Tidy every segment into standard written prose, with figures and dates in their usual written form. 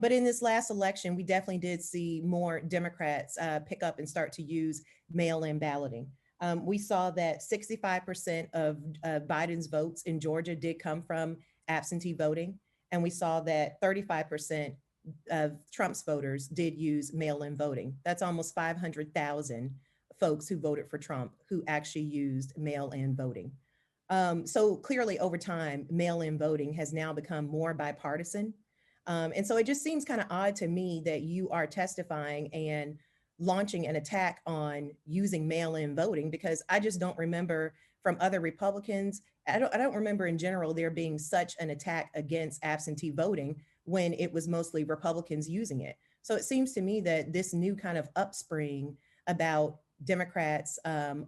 But in this last election, we definitely did see more Democrats pick up and start to use mail-in balloting. We saw that 65% of Biden's votes in Georgia did come from absentee voting. And we saw that 35% of Trump's voters did use mail-in voting. That's almost 500,000 folks who voted for Trump who actually used mail-in voting. So clearly over time, mail-in voting has now become more bipartisan. And so it just seems kind of odd to me that you are testifying and launching an attack on using mail-in voting, because I just don't remember from other Republicans. I don't remember in general there being such an attack against absentee voting when it was mostly Republicans using it. So it seems to me that this new kind of upspring about Democrats,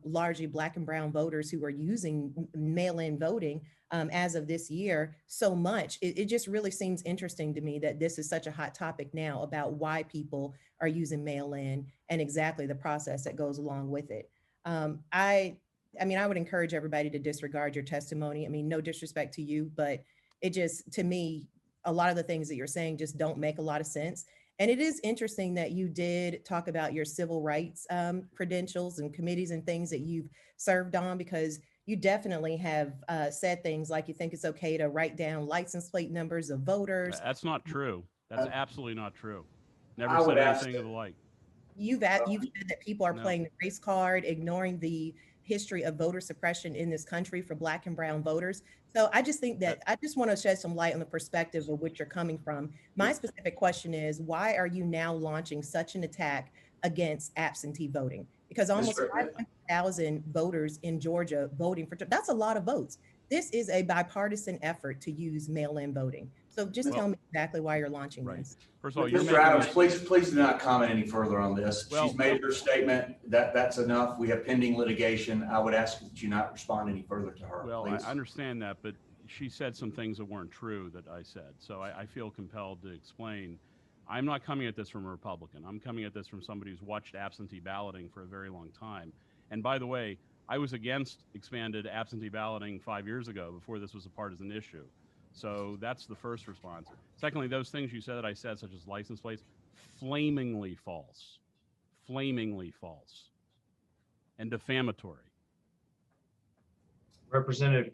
largely Black and brown voters who are using mail-in voting as of this year so much, it just really seems interesting to me that this is such a hot topic now about why people are using mail-in and exactly the process that goes along with it. I mean, I would encourage everybody to disregard your testimony. I mean, no disrespect to you, but it just, to me, a lot of the things that you're saying just don't make a lot of sense. And it is interesting that you did talk about your civil rights credentials and committees and things that you've served on, because you definitely have said things like you think it's okay to write down license plate numbers of voters. That's not true. That's absolutely not true. Never I would said ask anything of the like. You've said that people are No. playing the race card, ignoring the history of voter suppression in this country for Black and brown voters. So I just think that I just want to shed some light on the perspective of which you're coming from. My specific question is, why are you now launching such an attack against absentee voting? Because almost 500,000 voters in Georgia voting for, that's a lot of votes. This is a bipartisan effort to use mail-in voting. So just tell me exactly why you're launching this. First of all, Mr. Adams, please do not comment any further on this. Well, she's made her statement. That's enough. We have pending litigation. I would ask that you not respond any further to her. Well, please. I understand that, but she said some things that weren't true that I said. So I feel compelled to explain. I'm not coming at this from a Republican. I'm coming at this from somebody who's watched absentee balloting for a very long time. And by the way, I was against expanded absentee balloting 5 years ago before this was a partisan issue. So that's the first response. Secondly, those things you said that I said, such as license plates, flamingly false, and defamatory. Representative